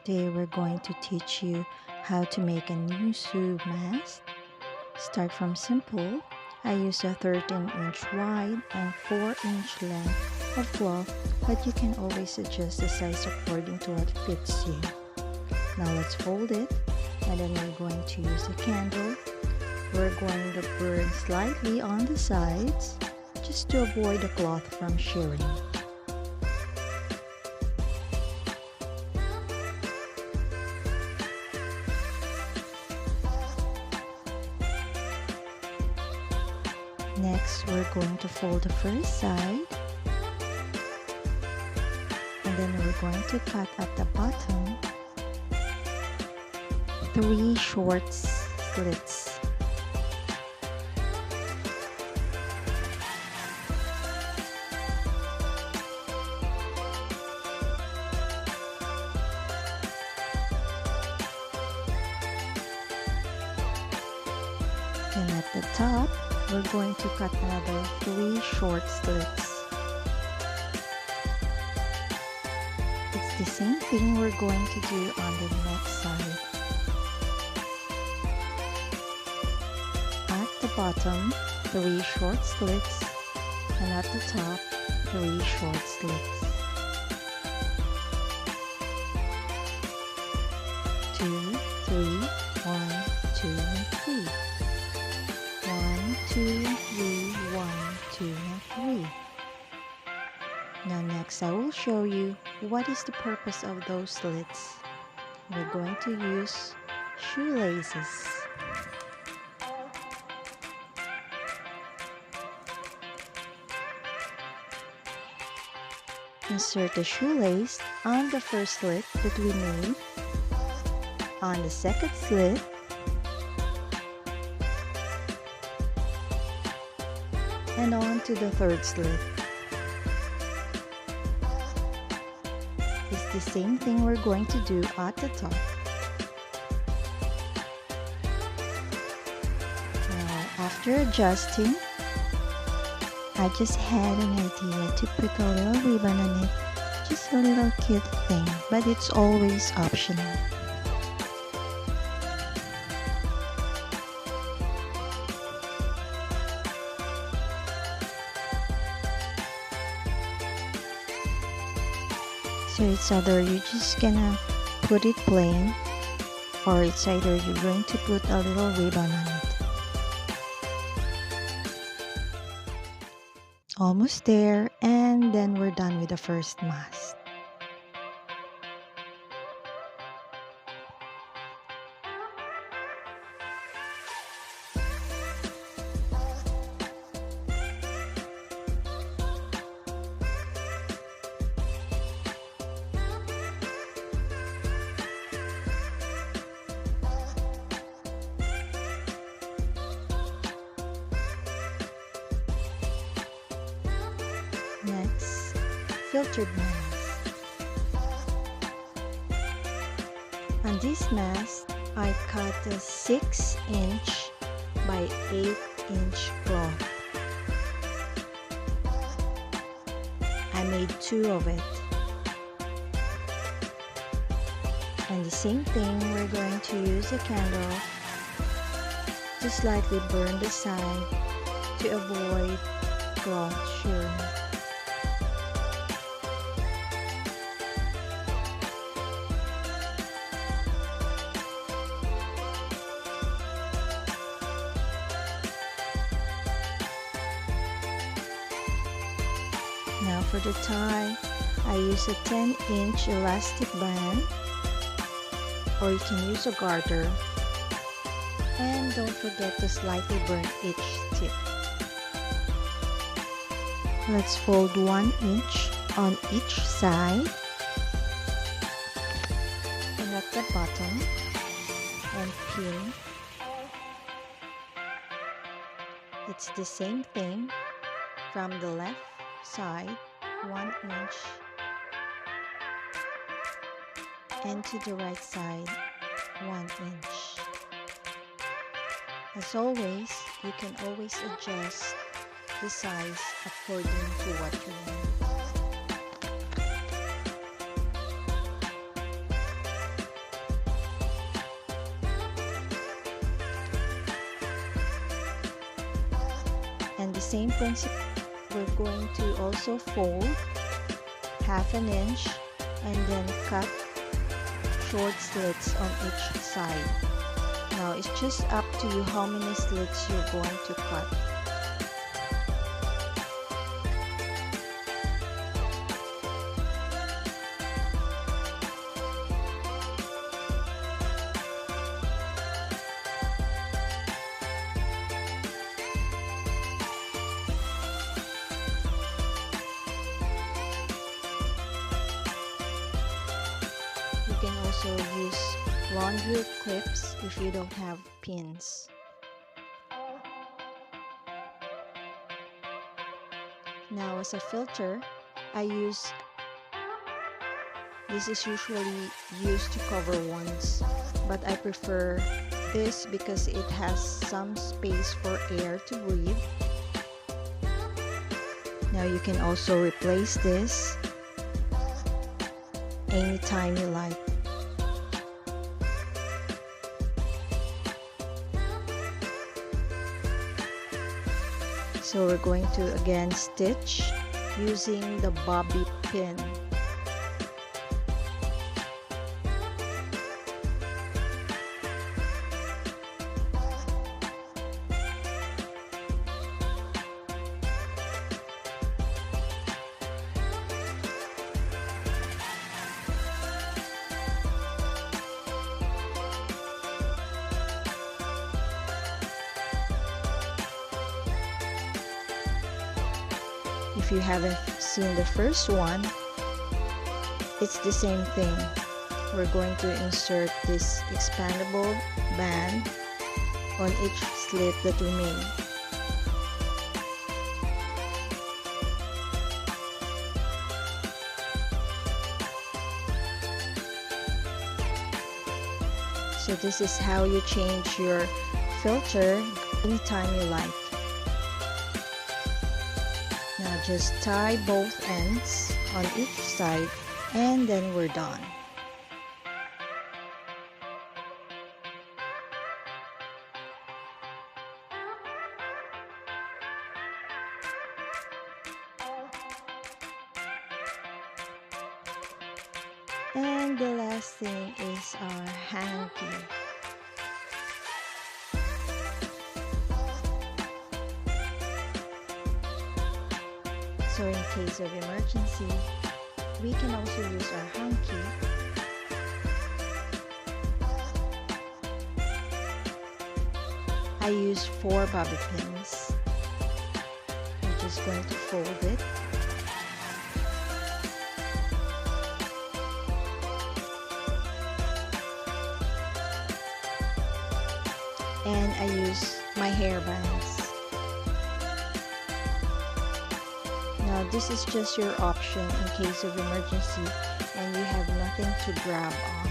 Today we're going to teach you how to make a new shoe mask. Start from simple. I use a 13-inch wide and 4-inch length of cloth, but you can always adjust the size according to what fits you. Now let's fold it, and then we're going to use a candle. We're going to burn slightly on the sides just to avoid the cloth from shearing. Next, we're going to fold the first side, and then we're going to cut at the bottom 3 short slits. And at the top, we're going to cut another 3 short slits. It's the same thing we're going to do on the next side. At the bottom, 3 short slits, and at the top, 3 short slits. 2, 3, 1, 2, and 3. 1, 2, 3, 1, 2, and 3. Now next I will show you what is the purpose of those slits. We're going to use shoelaces. Insert the shoelace on the first slit that we made, on the second slit, and on to the third slit. It's the same thing we're going to do at the top. Now, after adjusting, I just had an idea to put a little ribbon on it, just a little cute thing, but it's always optional. So it's either you're just gonna put it plain, or it's either you're going to put a little ribbon on it. Almost there, and then we're done with the first mask. Next, filtered mask. On this mask, I cut a 6-inch by 8-inch cloth. I made 2 of it. And the same thing, we're going to use a candle to slightly burn the side to avoid cloth shearing. Now for the tie, I use a 10-inch elastic band, or you can use a garter, and don't forget to slightly burn each tip. Let's fold 1 inch on each side, and at the bottom, and pin. It's the same thing from the left side, 1 inch, and to the right side, 1 inch. As always, you can always adjust the size according to what you want. same principle, we're going to also fold ½ inch and then cut short slits on each side. Now it's just up to you how many slits you're going to cut. You can also use laundry clips if you don't have pins. Now as a filter, this is usually used to cover wands, but I prefer this because it has some space for air to breathe. Now you can also replace this anytime you like. So we're going to again stitch using the bobby pin. If you haven't seen the first one, it's the same thing. We're going to insert this expandable band on each slit that we made. So this is how you change your filter anytime you like. Now just tie both ends on each side and then we're done. And the last thing is our hanky. So in case of emergency, we can also use our hanky. I use 4 bobby pins. I'm just going to fold it. And I use my hair bands. Now this is just your option in case of emergency and you have nothing to grab on.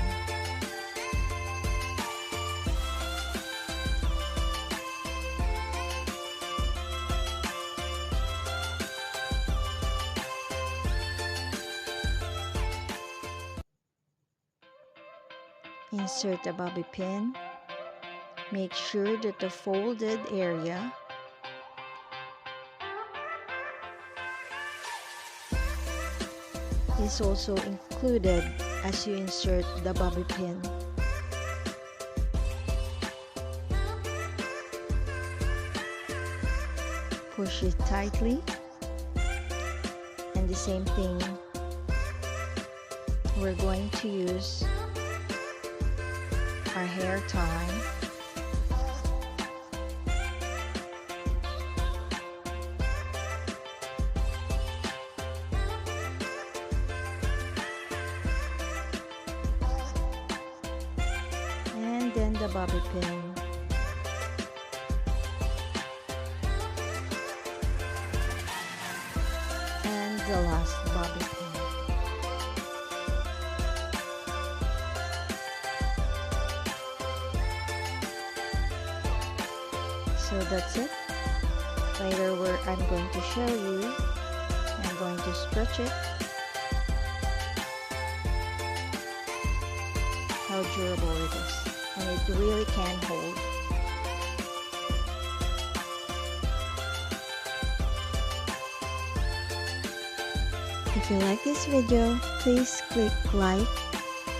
Insert the bobby pin. Make sure that the folded area is also included as you insert the bobby pin. Push it tightly, and the same thing we're going to use our hair tie. And then the bobby pin. And the last bobby pin. So that's it. Later I'm going to show you. I'm going to stretch it. How durable it is. And it really can hold. If you like this video, please click like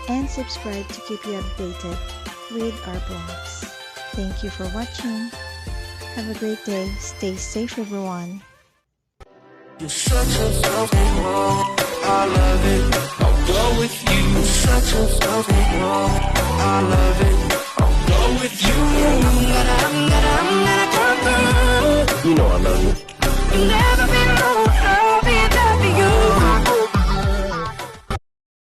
and subscribe to keep you updated with our blogs. Thank you for watching. Have a great day. Stay safe, everyone. You shut yourself wrong, I love it. I'll go with you. You shut yourself wrong, I love it.